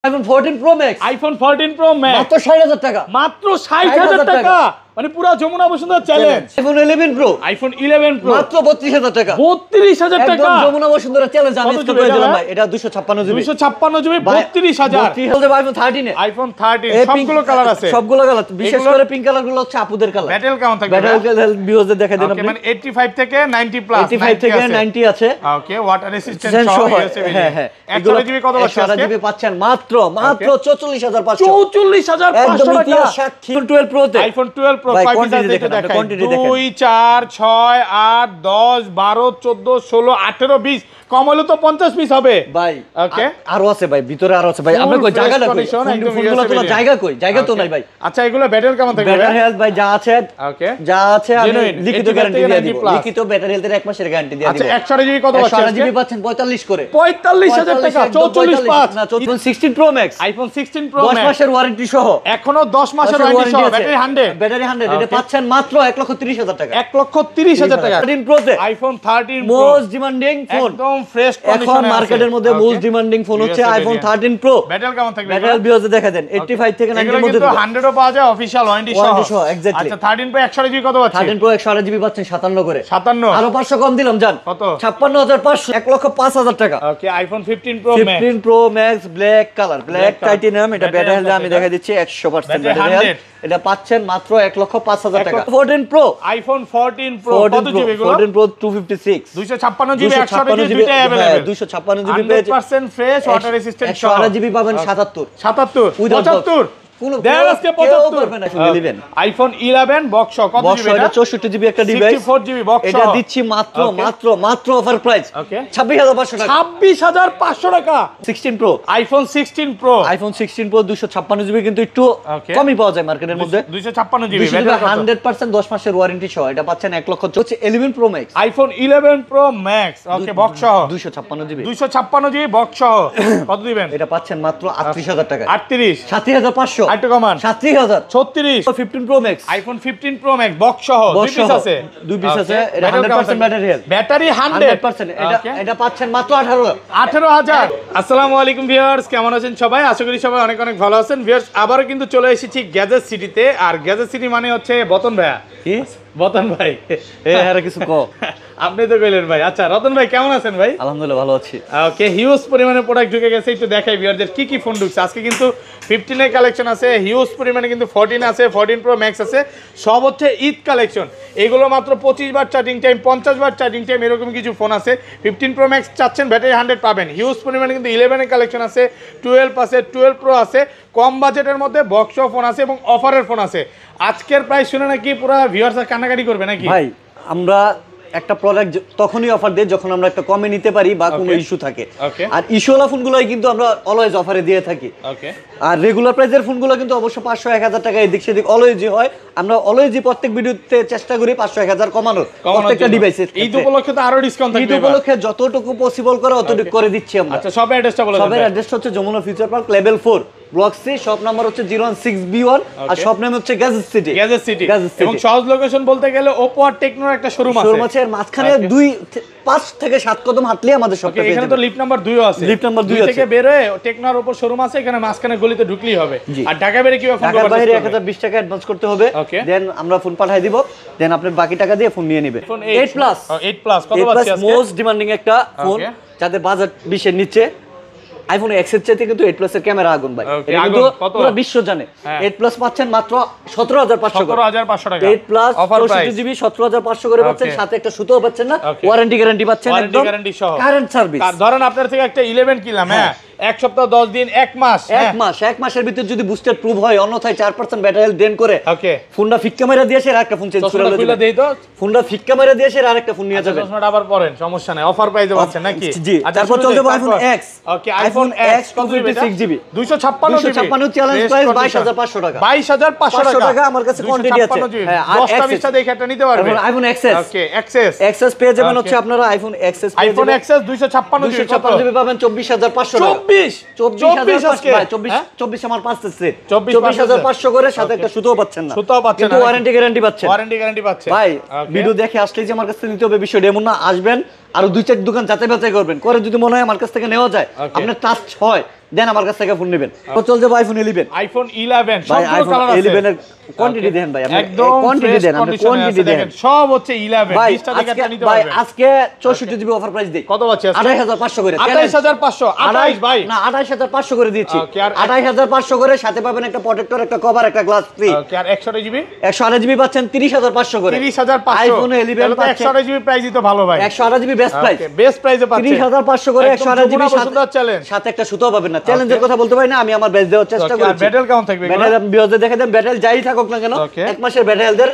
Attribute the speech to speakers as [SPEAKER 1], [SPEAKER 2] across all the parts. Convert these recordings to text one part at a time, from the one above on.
[SPEAKER 1] iPhone 14 Pro Max
[SPEAKER 2] iPhone 14 Pro Max
[SPEAKER 1] মাত্র 60,000 টাকা,
[SPEAKER 2] মাত্র 60,000 টাকা, মানে পুরো Jamuna Bashundhara challenge.
[SPEAKER 1] iPhone 11 Pro
[SPEAKER 2] iPhone 11 Pro
[SPEAKER 1] মাত্র 32,000 টাকা,
[SPEAKER 2] 32,000 টাকা,
[SPEAKER 1] একদম যমুনা বসুন্ধরা চ্যালেঞ্জ। আমি স্কোর করে দিলাম ভাই, এটা 256 জিবি,
[SPEAKER 2] 256 জিবি 32,000।
[SPEAKER 1] 32,000 iPhone 13
[SPEAKER 2] iPhone 13 সবগুলো কালার আছে,
[SPEAKER 1] সবগুলো কালার, বিশেষ করে পিঙ্ক কালার গুলো হচ্ছে আপুদের কালার।
[SPEAKER 2] ব্যাটারি কেমন থাকবে?
[SPEAKER 1] ব্যাটারি ভিউয়ারদের দেখাই দেন আপনি,
[SPEAKER 2] মানে 85 থেকে 90 প্লাস,
[SPEAKER 1] 85 থেকে 90 আছে।
[SPEAKER 2] ওকে, ওয়াটার রেসিস্ট্যান্ট সহ আছে।
[SPEAKER 1] হ্যাঁ হ্যাঁ,
[SPEAKER 2] 100 জিবি কত পাচ্ছেন?
[SPEAKER 1] 100 জিবি পাচ্ছেন মাত্র 44,500,
[SPEAKER 2] 44,500 টাকা।
[SPEAKER 1] iPhone 12 Pro তে,
[SPEAKER 2] iPhone 12 Pro
[SPEAKER 1] ভাই,
[SPEAKER 2] 5
[SPEAKER 1] quantity দেখেন,
[SPEAKER 2] দেখাই,
[SPEAKER 1] quantity দেখেন।
[SPEAKER 2] 2 4 6 8 10 12 14 16 18 20, কম হলে তো 50 পিস হবে
[SPEAKER 1] ভাই।
[SPEAKER 2] ওকে,
[SPEAKER 1] আরো আছে ভাই, ভিতরে আরো আছে ভাই। আমরা কই জায়গা না, কই ফোনগুলো তো জায়গা কই, জায়গা তো নাই ভাই।
[SPEAKER 2] আচ্ছা, এগুলো ব্যাটারি কেমন থাকবে?
[SPEAKER 1] ব্যাটারি হেলথ ভাই যা আছে,
[SPEAKER 2] ওকে,
[SPEAKER 1] যা আছে আমি লিখিত গ্যারান্টি দিয়ে দিব,
[SPEAKER 2] 90+।
[SPEAKER 1] লিখিত ব্যাটারি হেলথের 1 মাসের গ্যারান্টি দিয়ে দিব।
[SPEAKER 2] আচ্ছা, 100 জিবি কত পাচ্ছেন?
[SPEAKER 1] 100 জিবি পাচ্ছেন 45 করে,
[SPEAKER 2] 45,000 টাকা, 44,500
[SPEAKER 1] না 16 Pro Max,
[SPEAKER 2] iPhone 16 Pro
[SPEAKER 1] 10
[SPEAKER 2] Max
[SPEAKER 1] মাসের ওয়ারেন্টি সহ,
[SPEAKER 2] এখনো 10 মাসের ওয়ারেন্টি সহ, ব্যাটারি 100,
[SPEAKER 1] ব্যাটারি 100, এটা পাচ্ছেন মাত্র 1,30,000 টাকা,
[SPEAKER 2] 1,30,000 টাকা।
[SPEAKER 1] 13 Pro তে
[SPEAKER 2] iPhone 13 Pro
[SPEAKER 1] most demanding phone,
[SPEAKER 2] একদম ফ্রেশ
[SPEAKER 1] এখন
[SPEAKER 2] কন্ডিশনে
[SPEAKER 1] মার্কেটের মধ্যে মোস্ট ডিমান্ডিং ফোন হচ্ছে iPhone 13 Pro।
[SPEAKER 2] ব্যাটারি কেমন থাকবে?
[SPEAKER 1] ব্যাটারি ভিউয়ারদের দেখা দেন 85 থেকে 90 এর মধ্যে,
[SPEAKER 2] কিন্তু 100 ও পাওয়া যায় অফিশিয়াল ওয়ারেন্টি সহ।
[SPEAKER 1] এক্স্যাক্টলি।
[SPEAKER 2] আচ্ছা, 13 Pro 100 জিবি কত পাচ্ছেন?
[SPEAKER 1] 13 Pro 100 জিবি পাচ্ছেন 57 করে,
[SPEAKER 2] 57,
[SPEAKER 1] আরো 500 কম দিলাম জান,
[SPEAKER 2] কত?
[SPEAKER 1] 56,500, 1,05,000 টাকা।
[SPEAKER 2] ওকে, iPhone 15 Pro Max
[SPEAKER 1] 15 Pro Max black colour, black titanium, এটা ব্যাটারি হেলথ আমি দেখা দিচ্ছি 100% ব্যাটারি হেলথ, এটা পাচ্ছেন মাত্র 1,05,000 টাকা। 14 Pro,
[SPEAKER 2] iPhone 14 Pro কত জিবি গুলো?
[SPEAKER 1] 14 Pro 256,
[SPEAKER 2] 256 জিবি 100 জিবি দুইটাই अवेलेबल,
[SPEAKER 1] 256 জিবি পেয়েছে,
[SPEAKER 2] 100% ফ্রেশ ওয়াটার রেসিস্ট্যান্ট সহ।
[SPEAKER 1] 108 জিবি পাবেন 77,
[SPEAKER 2] 75 iPhone 11 বক্স কত জিবি?
[SPEAKER 1] এটা 64 জিবি একটা ডিভাইস,
[SPEAKER 2] 64 জিবি বক্স,
[SPEAKER 1] এটা দিচ্ছি মাত্র অফার প্রাইস,
[SPEAKER 2] ওকে,
[SPEAKER 1] 26,500 টাকা,
[SPEAKER 2] 26,500 টাকা।
[SPEAKER 1] 16 Pro,
[SPEAKER 2] iPhone 16 Pro
[SPEAKER 1] 256 জিবি, কিন্তু একটু কমই পাওয়া যায় মার্কেটের মধ্যে,
[SPEAKER 2] 256 জিবি
[SPEAKER 1] 100% 10 মাসের ওয়ারেন্টি সহ, এটা পাচ্ছেন 1 লক্ষ। হচ্ছে 11 Pro Max,
[SPEAKER 2] iPhone 11 Pro Max, ওকে, বক্স সহ
[SPEAKER 1] 256 জিবি,
[SPEAKER 2] 256 জিবি বক্স সহ কত দিবেন?
[SPEAKER 1] এটা পাচ্ছেন মাত্র 38,000 টাকা,
[SPEAKER 2] 38,
[SPEAKER 1] 37,500,
[SPEAKER 2] আরেকটু কমান,
[SPEAKER 1] 37,000,
[SPEAKER 2] 36,
[SPEAKER 1] 15 Pro Max,
[SPEAKER 2] iPhone 15 Pro Max box সহ দুই পিস আছে,
[SPEAKER 1] এটা 100% ব্যাটারি হেলথ,
[SPEAKER 2] ব্যাটারি
[SPEAKER 1] 100%, এটা পাচ্ছেন মাত্র
[SPEAKER 2] 18,000। আসসালামু আলাইকুম ভিউয়ার্স, কেমন আছেন সবাই? আশা করি সবাই অনেক অনেক ভালো আছেন। ভিউয়ার্স, আবারও কিন্তু চলে এসেছি গ্যাজেট সিটিতে, আর গ্যাজেট সিটি মানে হচ্ছে বতন ভাইয়া। কি বতন ভাই?
[SPEAKER 1] এর কিছু কো
[SPEAKER 2] আপনি তো কইলেন ভাই। আচ্ছা, রতন ভাই কেমন আছেন ভাই?
[SPEAKER 1] আলহামদুলিল্লাহ ভালো আছি।
[SPEAKER 2] ওকে, হিউজ পরিমাণে প্রোডাক্ট ঢুকে গেছে, একটু দেখাই ভিউয়ারদের কি কি ফোন ঢুকছে। আজকে কিন্তু 15 এর কালেকশন আছে, হিউজ পরিমাণে কিন্তু 14 আছে, 14 Pro Max আছে, সব হচ্ছে ঈদ কালেকশন। এগুলো মাত্র 25 বার চার্জিং টাইম, 50 বার চার্জিং টাইম, এরকম কিছু ফোন আছে। 15 Pro Max চাচ্ছেন, ব্যাটারি 100 পাবেন। হিউজ পরিমাণে কিন্তু 11 এর কালেকশন আছে, 12 আছে, 12 Pro আছে, কম বাজেটের মধ্যে বক্স ফোন আছে এবং অফারের ফোন আছে। আজকের প্রাইস শুনে নাকি পুরো ভিউয়ার্স কান্নাকাটি করবে নাকি
[SPEAKER 1] ভাই? আমরা একটা প্রোডাক্ট তখনই অফার দেই যখন আমরা একটা কমে নিতে পারি বা কোনো ইস্যু থাকে, আর ইস্যুওয়ালা ফোনগুলোই কিন্তু আমরা অলওয়েজ অফারে দিয়ে থাকি।
[SPEAKER 2] ওকে,
[SPEAKER 1] আর রেগুলার প্রাইসের ফোনগুলো কিন্তু অবশ্য 500-1000 টাকা এদিক সেদিক অলওয়েজই হয়। আমরা অলওয়েজই প্রত্যেক ভিডিওতে চেষ্টা করি 500-1000 কমানোর প্রত্যেকটা ডিভাইসে।
[SPEAKER 2] এই উপলক্ষে তো আরো ডিসকাউন্ট থাকবে,
[SPEAKER 1] এই উপলক্ষে যতটুকু পসিবল করে অতটুকু করে দিচ্ছি আমরা।
[SPEAKER 2] আচ্ছা, সব অ্যাড্রেসটা বলে দেন।
[SPEAKER 1] সবের অ্যাড্রেস হচ্ছে Jamuna future park level 4 block C, shop number হচ্ছে 016B1, আর শপ নেম হচ্ছে গ্যাজেট সিটি।
[SPEAKER 2] গ্যাজেট সিটি এবং সহজ লোকেশন বলতে গেলে ওপো আর টেকনোর একটা শোরুম আছে।
[SPEAKER 1] শোরুম আছে, এর মাঝখানে 5 থেকে 7 কদম হাঁটলে আমাদের শপটা পেয়ে যাবেন।
[SPEAKER 2] এখানে তো লিফট নাম্বার 2 আছে,
[SPEAKER 1] লিফট নাম্বার 2 আছে,
[SPEAKER 2] থেকে বের হয়ে টেকনোর উপর শোরুম আছে, এখানে মাঝখানে গলিতে ঢুকলেই হবে। আর ঢাকা বাইরে কিভাবে ফোন করতে হবে? ঢাকা বাইরে 1020 টাকা অ্যাডভান্স করতে হবে, দেন আমরা ফোন পাঠিয়ে দিব, দেন আপনি বাকি টাকা দিয়ে ফোন নিয়ে নেবেন। 8 প্লাস কত পাচ্ছি আজকে?
[SPEAKER 1] মোস্ট ডিমান্ডিং একটা ফোন, যাদের বাজেট 20 এর নিচে। আইফোন এক্স এর চাইতে কিন্তু 8 প্লাস এর ক্যামেরা আগুন ভাই, এটা কিন্তু পুরো বিশ্ব জানে। 8 প্লাস পাচ্ছেন মাত্র 17,500 টাকা, 8 প্লাস 64 জিবি 17,500 করে পাচ্ছেন, সাথে একটা সুতোও পাচ্ছেন না, ওয়ারেন্টি গ্যারান্টি পাচ্ছেন, একদম
[SPEAKER 2] গ্যারান্টি সহ
[SPEAKER 1] কারেন্ট সার্ভিস।
[SPEAKER 2] ধরেন আপনার থেকে একটা 11 কিনলাম, হ্যাঁ, এক সপ্তাহ 10 দিন 1 মাস,
[SPEAKER 1] 1 মাসের ভিতর যদি বুস্টার প্রুফ হয়, অন্যথায় 4% ব্যাটারি হেলথ ড্রেন করে,
[SPEAKER 2] ওকে,
[SPEAKER 1] ফোনটা ফিক্কা মেরে দিয়েছে, আর একটা ফোন চেঞ্জ করে
[SPEAKER 2] দেই তো,
[SPEAKER 1] ফোনটা ফিক্কা মেরে দিয়েছে, আর একটা ফোন নিয়ে যাবেন।
[SPEAKER 2] চশমাটা আবার পরেন, সমস্যা নাই, অফার প্রাইসে পাচ্ছেন নাকি?
[SPEAKER 1] জি, তারপর চলে যাব iPhone X.
[SPEAKER 2] Okay, iPhone X
[SPEAKER 1] 256 GB
[SPEAKER 2] 256
[SPEAKER 1] challenge price 22,500 টাকা,
[SPEAKER 2] 22,500 টাকা।
[SPEAKER 1] আমার কাছে কোয়ান্টিটি আছে,
[SPEAKER 2] হ্যাঁ, আর 10টা 20টা দেখে একটা নিতে পারবেন।
[SPEAKER 1] আইফোন এক্সএস,
[SPEAKER 2] ওকে, এক্সএস
[SPEAKER 1] পেয়ে যাবেন হচ্ছে আপনারা iPhone XS,
[SPEAKER 2] iPhone XS 256
[SPEAKER 1] GB পাবেন 24,500 টাকা, 24 আমার 5 সেট 24,500 করে, সাথে একটা সুতোও পাচ্ছেন না, কিন্তু ওয়ারেন্টি গ্যারান্টি পাচ্ছেন,
[SPEAKER 2] ভাই
[SPEAKER 1] ভিডিও দেখে আসলেই যে আমার কাছে নিতে হবে বিষয়টা এমন না। আসবেন, আরো 2-4 দোকান যাচাই বাছাই করবেন, করে যদি মনে হয় আমার কাছ থেকে নেওয়া যায়, আপনার টাচ হয়, দেন আমার কাছ থেকে ফোন নেবেন। তো চল যাবো আইফোন 11।
[SPEAKER 2] আইফোন 11
[SPEAKER 1] ভাই
[SPEAKER 2] সবগুলো
[SPEAKER 1] আইফোন
[SPEAKER 2] কালার আছে।
[SPEAKER 1] 11 এর কোয়ান্টিটি দেন ভাই, আপনি
[SPEAKER 2] একদম
[SPEAKER 1] কোয়ান্টিটি দেন, আপনি কোয়ান্টিটি দেন।
[SPEAKER 2] সব হচ্ছে 11
[SPEAKER 1] ভাই
[SPEAKER 2] 20টা থেকে একটা নিতে
[SPEAKER 1] ভাই
[SPEAKER 2] পারবেন।
[SPEAKER 1] আজকে 64 জিবি অফার প্রাইস দেই।
[SPEAKER 2] কত পাচ্ছি আজকে?
[SPEAKER 1] 28500 করে।
[SPEAKER 2] 28500 28 ভাই
[SPEAKER 1] না 28500 করে দিয়েছি।
[SPEAKER 2] Okay, আর
[SPEAKER 1] 28500 করে, সাথে পাবেন একটা প্রোটেক্টর, একটা কভার, একটা গ্লাস ফ্রি।
[SPEAKER 2] ওকে, আর 128 জিবি
[SPEAKER 1] 128 জিবি পাচ্ছেন 30500 করে।
[SPEAKER 2] 30500
[SPEAKER 1] আইফোন 11 পাচ্ছেন
[SPEAKER 2] 128 জিবি প্রাইসই তো ভালো ভাই।
[SPEAKER 1] 128 জিবি বেস্ট প্রাইস,
[SPEAKER 2] বেস্ট প্রাইসে পাচ্ছেন
[SPEAKER 1] 30500 করে। 128 জিবি
[SPEAKER 2] চ্যালেঞ্জ
[SPEAKER 1] সাথে একটা সুতো পাবেন না। চ্যালেঞ্জের কথা বলতে পারি না, আমি আমার বেস্ট দেওয়ার চেষ্টা করেছি।
[SPEAKER 2] ব্যাটেল কেমন থাকবে?
[SPEAKER 1] ব্যাটেল আমি বিয়োজে দেখে দেন, ব্যাটেল যাই থাকুক না কেন, এক মাসের ব্যাটেলদের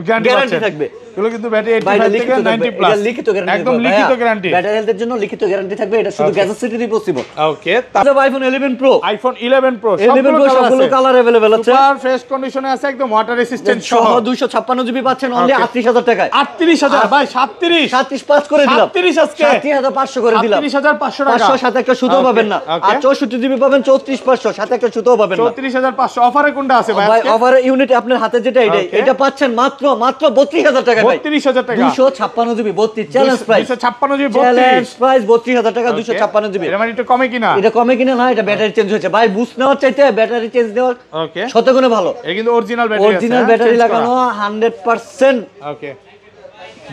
[SPEAKER 1] গ্যারান্টি থাকবে।
[SPEAKER 2] এগুলো কিন্তু ব্যাটারি 85 থেকে 90 প্লাস,
[SPEAKER 1] এটা লিখিত গ্যারান্টি,
[SPEAKER 2] একদম লিখিত গ্যারান্টি।
[SPEAKER 1] ব্যাটারি হেলথের জন্য লিখিত গ্যারান্টি থাকবে, এটা শুধু গ্যাজেট সিটিতেই পসিবল।
[SPEAKER 2] ওকে,
[SPEAKER 1] তারপর iPhone 11 pro,
[SPEAKER 2] iPhone 11 pro
[SPEAKER 1] 11 pro সবগুলো কালার अवेलेबल আছে,
[SPEAKER 2] সুপার ফ্রেশ কন্ডিশনে আছে, একদম ওয়াটার রেসিস্ট্যান্ট সহ।
[SPEAKER 1] 256 জিবি পাচ্ছেন অনলি 38000 টাকায়।
[SPEAKER 2] 38000 ভাই, 37
[SPEAKER 1] করে দিলাম,
[SPEAKER 2] 37 আজকে
[SPEAKER 1] 37500 করে দিলাম।
[SPEAKER 2] 37500 টাকা,
[SPEAKER 1] 500 সাথে একটা সুতো পাবেন না। আর 64 জিবি পাবেন 34500 সাথে একটা সুতো পাবেন না।
[SPEAKER 2] 34500 অফারে কোনটা আছে ভাই?
[SPEAKER 1] ভাই অফার ইউনিট আপনার হাতে যেটা এটা পাচ্ছেন মাত্র 32000 টাকায় ভাই।
[SPEAKER 2] 32000 টাকা,
[SPEAKER 1] 256 GB 32 challenge price,
[SPEAKER 2] 256 GB
[SPEAKER 1] challenge price 32000 টাকা 256 জিবি।
[SPEAKER 2] এটা মানে একটু কমে কিনা?
[SPEAKER 1] এটা কমে কিনা না, এটা ব্যাটারি চেঞ্জ হয়েছে ভাই, বুস্ট নেওয়ার চাইতে ব্যাটারি চেঞ্জ নেওয়ার
[SPEAKER 2] ওকে
[SPEAKER 1] শতগুণে ভালো।
[SPEAKER 2] এটা কিন্তু অরিজিনাল ব্যাটারি আছে,
[SPEAKER 1] অরিজিনাল ব্যাটারি লাগানো 100%।
[SPEAKER 2] ওকে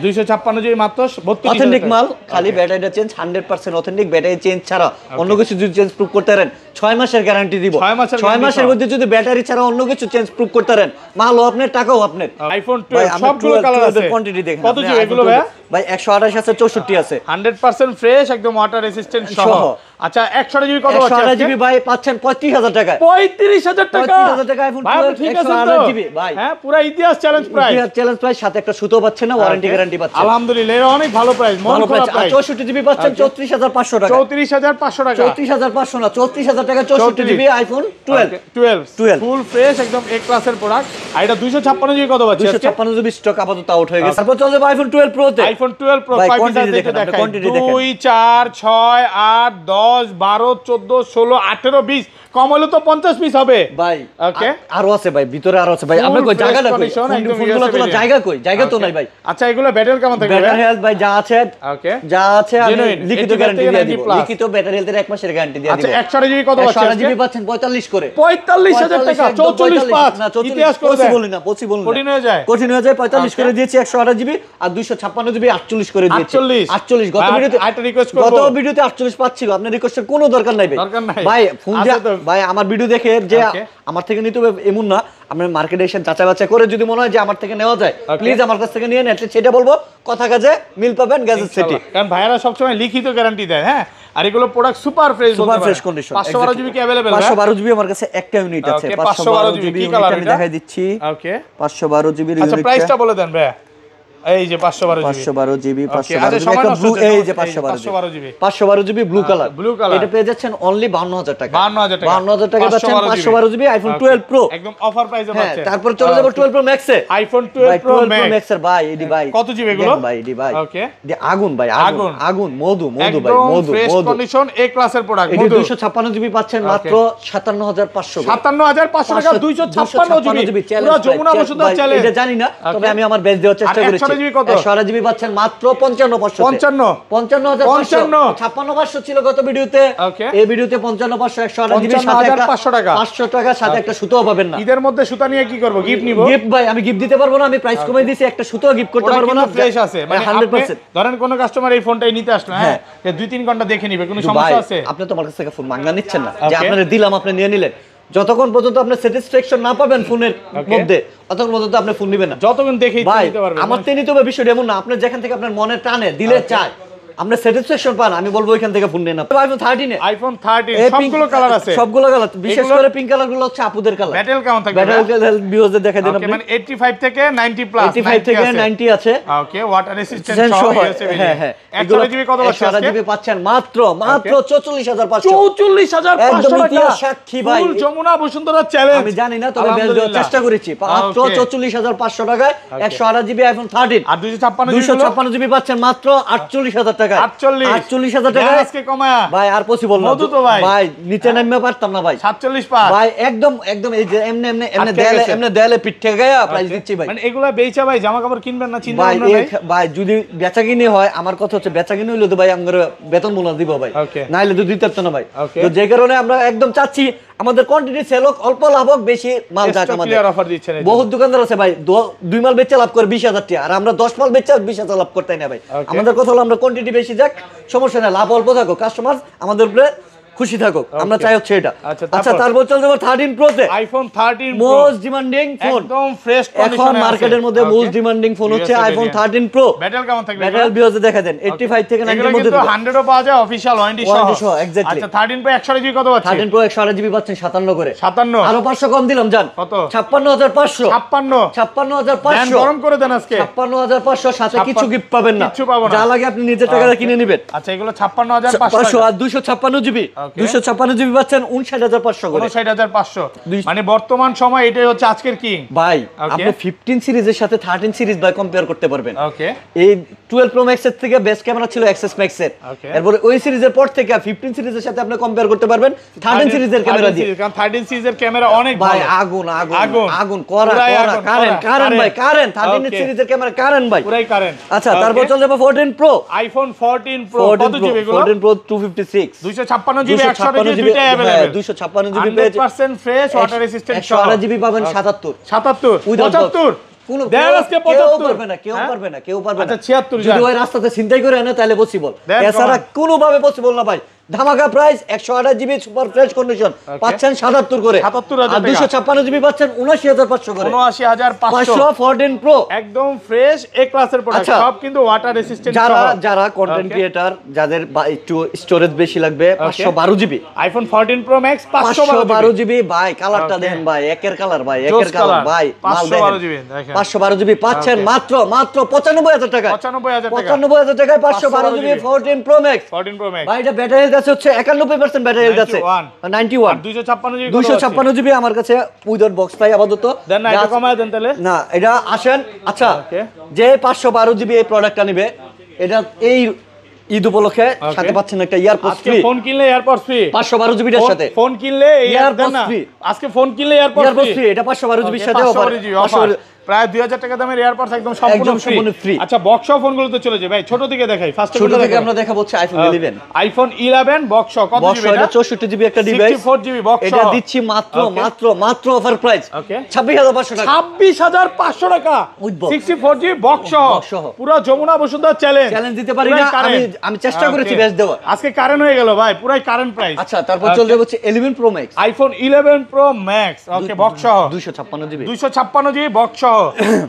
[SPEAKER 2] 256 জিবি মাত্র 32
[SPEAKER 1] অথেন্টিক মাল, খালি ব্যাটারিটা চেঞ্জ 100% অথেন্টিক, ব্যাটারি চেঞ্জ ছাড়া অন্য কিছু যদি চেঞ্জ প্রুফ করতে পারেন 6 মাসের গ্যারান্টি দিব। 6 মাসের মধ্যে যদি ব্যাটারি ছাড়া অন্য কিছু চেঞ্জ প্রুফ করতে পারেন, মালও আপনার, টাকাও আপনার।
[SPEAKER 2] আইফোন 12 সবগুলো কালার আছে,
[SPEAKER 1] কোয়ান্টিটি দেখেন
[SPEAKER 2] কত জিবি এগুলো
[SPEAKER 1] ভাই? 128 আছে, 64 আছে,
[SPEAKER 2] 100% ফ্রেশ, একদম ওয়াটার রেসিস্ট্যান্ট সহ। আচ্ছা 128 জিবি কত আছে?
[SPEAKER 1] 128 জিবি ভাই পাচ্ছেন 35000 টাকায়।
[SPEAKER 2] 35000 টাকা,
[SPEAKER 1] 35000 টাকা আইফোন 12
[SPEAKER 2] ঠিক আছে তো?
[SPEAKER 1] 128 জিবি ভাই,
[SPEAKER 2] হ্যাঁ পুরো ইতিহাস চ্যালেঞ্জ প্রাইস,
[SPEAKER 1] ইতিহাস চ্যালেঞ্জ প্রাইস, সাথে একটা সুতো পাচ্ছেন না, ওয়ারেন্টি গ্যারান্টি পাচ্ছেন।
[SPEAKER 2] আলহামদুলিল্লাহ এটা অনেক ভালো প্রাইস, মন খারাপ প্রাইস।
[SPEAKER 1] 64 জিবি পাচ্ছেন 34500 টাকা।
[SPEAKER 2] 34500 টাকা,
[SPEAKER 1] 34500 না 34000 টাকা 64 জিবি আইফোন 12
[SPEAKER 2] ফুল ফ্রেশ, একদম এ ক্লাসের প্রোডাক্ট। আর এটা 256 জিবি কত পাচ্ছি আজকে?
[SPEAKER 1] 256 জিবি স্টক আপাতত আউট হয়ে গেছে। তারপর চলে যাবে আইফোন 12 প্রো তে।
[SPEAKER 2] আইফোন 12 প্রো
[SPEAKER 1] ভাই,
[SPEAKER 2] 5
[SPEAKER 1] quantity
[SPEAKER 2] পিস
[SPEAKER 1] দেখেন,
[SPEAKER 2] দেখাই,
[SPEAKER 1] quantity দেখেন।
[SPEAKER 2] 2 4 6 8 10 12 14 16 18 20, কম হলে তো 50 পিস হবে
[SPEAKER 1] ভাই।
[SPEAKER 2] ওকে,
[SPEAKER 1] আরো আছে ভাই, ভিতরে আরো আছে ভাই। আমরা কই জায়গাটা কই? ফোনগুলো তোলা জায়গা কই? জায়গা তো নাই ভাই।
[SPEAKER 2] আচ্ছা এগুলো ব্যাটারি কেমন থাকবে?
[SPEAKER 1] ব্যাটারি হেলথ ভাই যা আছে,
[SPEAKER 2] ওকে
[SPEAKER 1] যা আছে আমি
[SPEAKER 2] Genuine,
[SPEAKER 1] লিখিত
[SPEAKER 2] 85
[SPEAKER 1] গ্যারান্টি
[SPEAKER 2] থেকে
[SPEAKER 1] দিয়ে
[SPEAKER 2] 90
[SPEAKER 1] দিব।
[SPEAKER 2] plus।
[SPEAKER 1] লিখিত ব্যাটারি হেলথের 1 মাসের গ্যারান্টি দিয়ে দিব।
[SPEAKER 2] আচ্ছা 128 জিবি কত পাচ্ছি
[SPEAKER 1] 128
[SPEAKER 2] আজকে?
[SPEAKER 1] জিবি পাচ্ছেন 45 করে।
[SPEAKER 2] 45000 টাকা, 44 পাঁচ,
[SPEAKER 1] না 44
[SPEAKER 2] ইতিহাস করে দেয়।
[SPEAKER 1] পসিবল না, পসিবল না,
[SPEAKER 2] কঠিন হয়ে যায়,
[SPEAKER 1] কঠিন হয়ে যায়। 45 করে দিয়েছি 128 জিবি, আর 256 জিবি 48 করে দিয়েছি।
[SPEAKER 2] 48
[SPEAKER 1] গত ভিডিওতে
[SPEAKER 2] একটা রিকোয়েস্ট করব,
[SPEAKER 1] গত ভিডিওতে 48 পাচ্ছিল, আপনার রিকোয়েস্টের কোনো দরকার নাই ভাই।
[SPEAKER 2] দরকার নাই
[SPEAKER 1] ভাই ফোন
[SPEAKER 2] আছে
[SPEAKER 1] দিয়া
[SPEAKER 2] তো।
[SPEAKER 1] ভাই আমার ভিডিও দেখে যে
[SPEAKER 2] Okay.
[SPEAKER 1] আমার থেকে নিতে হবে এমন না, আপনার মার্কেটে এসে যাচাই বাছাই করে যদি মনে হয় যে আমার থেকে নেওয়া যায়, প্লিজ আমার কাছ থেকে নিয়ে নেন, সেটা বলবো। কথা কাজে মিল পাবেন গ্যাজেট সিটি,
[SPEAKER 2] কারণ ভাইয়ারা সবসময় লিখিত গ্যারান্টি দেয়। হ্যাঁ, আর এগুলো product super fresh,
[SPEAKER 1] super fresh condition.
[SPEAKER 2] 512 GB কি अवेलेबल?
[SPEAKER 1] 512 জিবি আমার কাছে একটা ইউনিট আছে। 512 জিবি ইউনিট আমি দেখাই দিচ্ছি।
[SPEAKER 2] ওকে
[SPEAKER 1] 512 জিবি
[SPEAKER 2] আচ্ছা
[SPEAKER 1] ইউনিট।
[SPEAKER 2] প্রাইসটা বলে দেন ভাই। এই যে 512 জিবি,
[SPEAKER 1] 512 জিবি একটা ব্লু, এই যে 512 জিবি, 512 জিবি ব্লু কালার। এটা পেয়ে যাচ্ছেন অনলি 52000 টাকা। 52000 টাকা পাচ্ছেন 512 জিবি আইফোন 12 প্রো,
[SPEAKER 2] একদম অফার প্রাইসে পাচ্ছেন।
[SPEAKER 1] তারপর চলে যাব 12 প্রো ম্যাক্স এ।
[SPEAKER 2] আইফোন 12 প্রো
[SPEAKER 1] ম্যাক্স এর ভাই, এডি ভাই
[SPEAKER 2] কত জিবি এগুলো
[SPEAKER 1] ভাই? এডি ভাই
[SPEAKER 2] ওকে
[SPEAKER 1] আগুন ভাই, আগুন আগুন, মধু ভাই, মধু
[SPEAKER 2] ফ্রেশ কন্ডিশন এ ক্লাসের প্রোডাক্ট।
[SPEAKER 1] এডি 256 জিবি পাচ্ছেন মাত্র 57500
[SPEAKER 2] 57500 টাকা, 256 জিবি পুরো যমুনা বসুন্ধরা চ্যালেঞ্জ।
[SPEAKER 1] এটা জানি না, তবে আমি আমার বেস্ট দেওয়ার চেষ্টা করেছি।
[SPEAKER 2] 128 জিবি কত?
[SPEAKER 1] 128 জিবি পাচ্ছেন মাত্র 55500 55500 56500 ছিল গত ভিডিওতে। এই ভিডিওতে 55500 128 জিবি সাথে
[SPEAKER 2] 500 টাকা,
[SPEAKER 1] 500 টাকা সাথে একটা সুতো পাবেন না।
[SPEAKER 2] ঈদের মধ্যে সুতা নিয়ে কি করব? গিফট নিব।
[SPEAKER 1] গিফট ভাই আমি গিফট দিতে পারবো না, আমি প্রাইস কমিয়ে দিয়েছি, একটা সুতো গিফট করতে পারবো না।
[SPEAKER 2] ফ্রেশ আছে মানে
[SPEAKER 1] 100%।
[SPEAKER 2] ধরেন কোন কাস্টমার এই ফোনটাই নিতে আসলো, হ্যাঁ 2-3 ঘন্টা দেখে নিবে, কোনো সমস্যা আছে?
[SPEAKER 1] আপনি তো আমার কাছ থেকে ফোন মাগনা নিচ্ছেন না, যে আপনারে দিলাম আপনি নিয়ে নিলেন। যতক্ষণ পর্যন্ত আপনি স্যাটিসফ্যাকশন না পাবেন ফোনের মধ্যে, ততক্ষণ পর্যন্ত আপনি ফোন নেবেন না।
[SPEAKER 2] যতক্ষণ দেখেই নিতে পারবেন।
[SPEAKER 1] আমার তো নিতে হবে, বিষয়টা এমন না, আপনি যেখান থেকে আপনার মনে টানে দিলে চায়, আপনি স্যাটিসফ্যাকশন পান, আমি বলবো ওইখান থেকে ফোন নেন। আইফোন 13 এ
[SPEAKER 2] আইফোন 13 সবগুলো কালার আছে,
[SPEAKER 1] সবগুলো কালার, বিশেষ করে পিঙ্ক কালার গুলো হচ্ছে আপুদের কালার।
[SPEAKER 2] ব্যাটেল কেমন থাকবে?
[SPEAKER 1] ব্যাটেল ভিউজে দেখা দেন আপনি,
[SPEAKER 2] মানে 85 থেকে 90 প্লাস,
[SPEAKER 1] 85 থেকে 90 আছে।
[SPEAKER 2] ওকে ওয়াটার রেসিস্ট্যান্ট সহ আছে।
[SPEAKER 1] হ্যাঁ হ্যাঁ,
[SPEAKER 2] 128 জিবি কত পাচ্ছেন?
[SPEAKER 1] 128 জিবি পাচ্ছেন মাত্র 44500।
[SPEAKER 2] 44500 টাকা
[SPEAKER 1] সাক্ষী ভাই,
[SPEAKER 2] ফুল যমুনা বসুন্ধরা চ্যালেঞ্জ।
[SPEAKER 1] আমি জানি না, তবে বেল দেওয়ার চেষ্টা করেছি। মাত্র 44500 টাকায় 128 জিবি আইফোন 13।
[SPEAKER 2] আর 256
[SPEAKER 1] জিবি পাচ্ছেন মাত্র 48000 টাকা। টাকা 48,000 টাকা
[SPEAKER 2] আজকে কমায়া
[SPEAKER 1] ভাই আর পসিবল না
[SPEAKER 2] মধু তো
[SPEAKER 1] ভাই নিচে নামতে পারতাম না ভাই
[SPEAKER 2] 47 পার
[SPEAKER 1] ভাই একদম এই যে এমনে দেয়ালে পিঠে গায়া প্রাইস দিচ্ছি ভাই
[SPEAKER 2] মানে এগুলা বেচা ভাই জামা কাপড় কিনবেন না চিন্তা
[SPEAKER 1] ভাই ভাই যদি বেচা কিনে হয় আমার কথা হচ্ছে বেচা কিনে হইলো তো ভাই আমরা বেতন বোনাস দিব ভাই নাইলে তো দিতে পারতো না ভাই তো যে কারণে আমরা একদম চাচ্ছি আমাদের কোয়ান্টিটি সেল হোক অল্প লাভ হোক বেশি মাল যাক আমাদের
[SPEAKER 2] অফার দিচ্ছেন
[SPEAKER 1] বহুত দোকানদার আছে ভাই 2 মাল বেচে লাভ করে 20,000 টাকা আর আমরা 10 মাল বেচে 20,000 লাভ করতে না ভাই আমাদের কথা হলো আমরা কোয়ান্টিটি বেশি যাক সমস্যা নাই লাভ অল্প থাকুক কাস্টমার আমাদের উপরে খুশি থাকুক আমরা চাই হচ্ছে এটা আচ্ছা তারপর চল যাব 13 প্রো তে
[SPEAKER 2] iPhone 13 pro
[SPEAKER 1] most demanding phone
[SPEAKER 2] একদম ফ্রেশ কন্ডিশনে
[SPEAKER 1] এখন মার্কেটের মধ্যে মোস্ট ডিমান্ডিং ফোন হচ্ছে আইফোন 13 প্রো
[SPEAKER 2] ব্যাটারি কেমন থাকবে
[SPEAKER 1] ব্যাটারি বিওজে দেখা দেন 85 থেকে 90 এর মধ্যে
[SPEAKER 2] কিন্তু 100 ও পাওয়া যায় অফিশিয়াল ওয়ারেন্টি সহ
[SPEAKER 1] এক্স্যাক্টলি
[SPEAKER 2] আচ্ছা 13 প্রো 128 জিবি কত পাচ্ছেন
[SPEAKER 1] 13 প্রো 128 জিবি পাচ্ছেন 57 করে
[SPEAKER 2] 57
[SPEAKER 1] আরো 500 কম দিলাম জান
[SPEAKER 2] কত
[SPEAKER 1] 56500
[SPEAKER 2] 56500 গরম করে দেন আজকে
[SPEAKER 1] 56500 সাথে কিছু গিফট পাবেন না
[SPEAKER 2] কিছু পাবো না
[SPEAKER 1] যা লাগে আপনি নিজের টাকা দিয়ে কিনে নেবেন
[SPEAKER 2] আচ্ছা এগুলো 56500
[SPEAKER 1] আর 256 জিবি 256 জিবি পাচ্ছেন 59500 করে
[SPEAKER 2] 59500 মানে বর্তমান সময় এটাই হচ্ছে আজকের কিং
[SPEAKER 1] ভাই আপনি 15 সিরিজের সাথে 13 সিরিজ ভাই কম্পেয়ার করতে পারবেন
[SPEAKER 2] ওকে
[SPEAKER 1] এই 12 প্রো ম্যাক্স এর থেকে বেস্ট ক্যামেরা ছিল এক্সএস ম্যাক্স এর এরপরে ওই সিরিজের পর থেকে 15 সিরিজের সাথে আপনি কম্পেয়ার করতে পারবেন 13 সিরিজের ক্যামেরা দিয়ে
[SPEAKER 2] কারণ 13 সিরিজের ক্যামেরা অনেক
[SPEAKER 1] ভাই
[SPEAKER 2] ভালো
[SPEAKER 1] আগুন করা কারেন্ট ভাই কারেন্ট 13 সিরিজের ক্যামেরা কারেন্ট ভাই
[SPEAKER 2] পুরাই কারেন্ট
[SPEAKER 1] আচ্ছা তারপর চলে যাব 14 প্রো
[SPEAKER 2] আইফোন 14 প্রো কত জিবি এগুলো
[SPEAKER 1] 14 প্রো 256
[SPEAKER 2] 256 জিবি 128 জিবি দুইটাই available
[SPEAKER 1] 256 GB page
[SPEAKER 2] 100% fresh water resistant
[SPEAKER 1] 128 GB পাবেন 77
[SPEAKER 2] 75
[SPEAKER 1] কোনো
[SPEAKER 2] আজকে 75
[SPEAKER 1] কেউ পারবে না
[SPEAKER 2] আচ্ছা 76
[SPEAKER 1] যদি ওই রাস্তাতে চিন্তাই করে আনে তাহলে পসিবল এছাড়া কোনো ভাবে পসিবল না ভাই ধামাকা price 128 GB super fresh condition পাচ্ছেন 77 করে
[SPEAKER 2] 77000
[SPEAKER 1] আর 256 জিবি পাচ্ছেন 79500 করে
[SPEAKER 2] 79500
[SPEAKER 1] 14 প্রো
[SPEAKER 2] একদম ফ্রেশ এ ক্লাসের প্রোডাক্ট সব কিন্তু ওয়াটার রেজিস্ট্যান্ট
[SPEAKER 1] যারা কন্টেন্ট ক্রিয়েটর যাদের একটু স্টোরেজ বেশি লাগবে 512 GB
[SPEAKER 2] iPhone 14 pro max
[SPEAKER 1] 512 GB ভাই কালারটা দেন ভাই একের কালার ভাই একের কালার ভাই
[SPEAKER 2] 512 জিবি দেখেন
[SPEAKER 1] 512 জিবি পাচ্ছেন মাত্র 95000 টাকা 95000 টাকায় 512 জিবি 14 প্রো ম্যাক্স ভাই এটা ব্যাটারি আছে হচ্ছে 91% ব্যাটারি হেলথ আছে 91 256 জিবি আমার কাছে উইদাউট বক্স পাই আপাতত
[SPEAKER 2] দেন না এটা কমায় দেন তাহলে
[SPEAKER 1] না এটা আসেন আচ্ছা যে 512 জিবি এই প্রোডাক্টটা নেবে এটা এই ঈদ উপলক্ষে সাথে পাচ্ছেন একটা ইয়ারপডস ফ্রি
[SPEAKER 2] ফোন কিনলে ইয়ারপডস ফ্রি
[SPEAKER 1] 512 জিবির সাথে
[SPEAKER 2] ফোন কিনলে ইয়ারপডস ফ্রি আজকে ফোন কিনলে ইয়ারপডস
[SPEAKER 1] ফ্রি এটা 512 জিবির সাথে অফার
[SPEAKER 2] প্রায় 2000 টাকা দামের এয়ারপডস একদম সম্পূর্ণ ফ্রি আচ্ছা বক্স ফোনগুলো তো চলে যায় ভাই ছোট থেকে দেখাই ফার্স্ট
[SPEAKER 1] ছোট থেকে আমরা দেখাবো হচ্ছে
[SPEAKER 2] আইফোন 11 বক্স কত জিবি
[SPEAKER 1] এটা 64 জিবি একটা ডিভাইস
[SPEAKER 2] 64 জিবি বক্স
[SPEAKER 1] এটা দিচ্ছি মাত্র অফার প্রাইস 26500 টাকা
[SPEAKER 2] 26500 টাকা 64 জিবি বক্স পুরো যমুনা বসুন্ধরা চ্যালেঞ্জ
[SPEAKER 1] দিতে পারি না আমি চেষ্টা করেছি বেশ দেওয়ার
[SPEAKER 2] আজকে কারেন্ট হয়ে গেল ভাই পুরাই কারেন্ট প্রাইস
[SPEAKER 1] আচ্ছা তারপর চলে যাব হচ্ছে 11 pro max
[SPEAKER 2] iPhone 11 pro max ওকে বক্স
[SPEAKER 1] 256 জিবি
[SPEAKER 2] 256 জিবি বক্স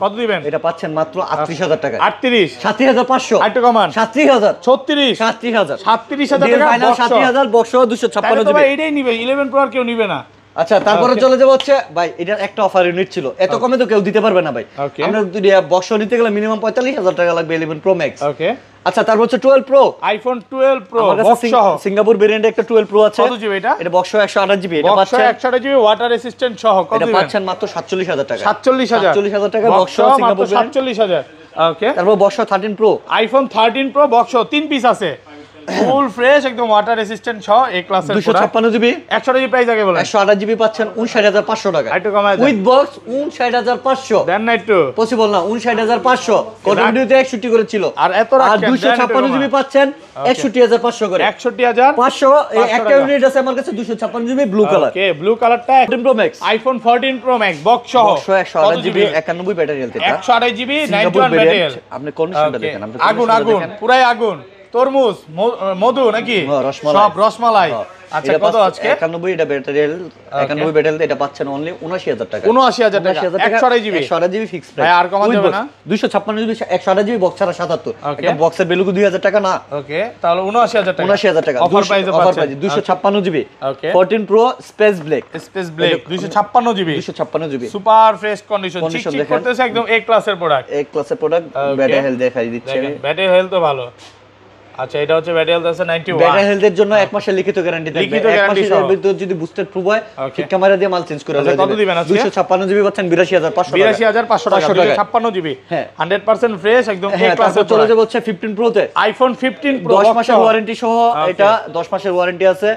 [SPEAKER 2] কত দিবেন
[SPEAKER 1] এটা পাচ্ছেন মাত্র 38000 টাকা
[SPEAKER 2] 38
[SPEAKER 1] 37500
[SPEAKER 2] আরেকটু কমান
[SPEAKER 1] 37000
[SPEAKER 2] 36000 37000 টাকা
[SPEAKER 1] ফাইনাল 70000 বক্স 256 জিবি
[SPEAKER 2] এটাই নিবে 11 প্রো আর কেউ নিবে না
[SPEAKER 1] আচ্ছা তারপরে চলে যাব হচ্ছে ভাই এটার একটা অফার ইউনিট ছিল এত কমে তো কেউ দিতে পারবে না ভাই আমরা যদি বক্স নিতে গেলে মিনিমাম 45000 টাকা লাগবে 11 প্রো ম্যাক্স
[SPEAKER 2] ওকে
[SPEAKER 1] আচ্ছা তারপর হচ্ছে 12 প্রো
[SPEAKER 2] আইফোন 12 প্রো বক্স সহ
[SPEAKER 1] সিঙ্গাপুর ভেরিয়েন্টে একটা 12 প্রো আছে
[SPEAKER 2] কত জিবি এটা
[SPEAKER 1] বক্স 128 জিবি এটা পাচ্ছেন
[SPEAKER 2] 128 জিবি ওয়াটার রেজিস্ট্যান্ট সহ কত
[SPEAKER 1] এটা পাচ্ছেন মাত্র 47000 টাকা
[SPEAKER 2] 47000
[SPEAKER 1] টাকা বক্স সিঙ্গাপুর
[SPEAKER 2] 47000 ওকে
[SPEAKER 1] তারপর box 13 pro
[SPEAKER 2] iPhone 13 pro box 3 piece আছে ফুল ফ্রেশ একদম ওয়াটার রেজিস্ট্যান্ট সহ এই ক্লাসের
[SPEAKER 1] 256 জিবি
[SPEAKER 2] 100 জিবি প্রাইস আগে বলেন
[SPEAKER 1] 128 জিবি পাচ্ছেন 59500 টাকা
[SPEAKER 2] একটু কমায় দেন
[SPEAKER 1] উইথ বক্স 59500
[SPEAKER 2] দেন না একটু
[SPEAKER 1] পসিবল না 59500 কত ভিডিওতে 61 করে ছিল
[SPEAKER 2] আর এত
[SPEAKER 1] আর 256 জিবি পাচ্ছেন 61500 করে
[SPEAKER 2] 61500
[SPEAKER 1] এই একটা ইউনিট আছে আমার কাছে 256 GB blue colour
[SPEAKER 2] okay blue কালারটা
[SPEAKER 1] 14 pro max
[SPEAKER 2] iPhone 14 pro max box সহ
[SPEAKER 1] 128 জিবি 91 ব্যাটারি হেলথ এটা
[SPEAKER 2] 128 জিবি 91 ব্যাটারি
[SPEAKER 1] আপনি কন্ডিশনটা দেখেন
[SPEAKER 2] আগুন পুরাই আগুন তরমুজ মধু নাকি সব রসমালাই আচ্ছা কত আজকে
[SPEAKER 1] 91 এটা ব্যাটারি 91 ব্যাটারি এটা পাচ্ছেন অনলি 79000 টাকা
[SPEAKER 2] 79000 টাকা 128 জিবি
[SPEAKER 1] 128 জিবি ফিক্স প্রাইস
[SPEAKER 2] আর কমা যাবে না
[SPEAKER 1] 256 জিবি 128 জিবি বক্স ছাড়া 77 এটা বক্সের ভ্যালু 2000 টাকা না
[SPEAKER 2] ওকে তাহলে 79000 টাকা
[SPEAKER 1] 79000 টাকা
[SPEAKER 2] অফার প্রাইসে পাচ্ছেন
[SPEAKER 1] 256 GB
[SPEAKER 2] okay
[SPEAKER 1] 14 Pro space black
[SPEAKER 2] 256 GB super fresh condition চিক করতেছে একদম এ ক্লাসের প্রোডাক্ট
[SPEAKER 1] ব্যাটারি হেলথ দেখাই দিচ্ছে
[SPEAKER 2] ব্যাটারি হেলথ তো ভালো আচ্ছা এটা হচ্ছে ব্যাটারি হেলথ আছে 91
[SPEAKER 1] ব্যাটারি হেলথের জন্য 1 মাসের লিখিত গ্যারান্টি থাকবে।
[SPEAKER 2] লিখিত
[SPEAKER 1] 1
[SPEAKER 2] গ্যারান্টি
[SPEAKER 1] মাসের ভিতর যদি বুস্টার প্রুফ হয় ঠিক ক্যামেরা দিয়ে মাল চেঞ্জ করে দেবে।
[SPEAKER 2] কত দিবেন আজকে?
[SPEAKER 1] 256 জিবি পাচ্ছেন 82500 টাকা।
[SPEAKER 2] 82500 টাকা 256 জিবি 100% ফ্রেশ একদম এ ক্লাসের।
[SPEAKER 1] চলে যাবে হচ্ছে 15 প্রো তে।
[SPEAKER 2] আইফোন 15 প্রো
[SPEAKER 1] 10 মাসের ওয়ারেন্টি সহ, এটা 10 মাসের ওয়ারেন্টি আছে।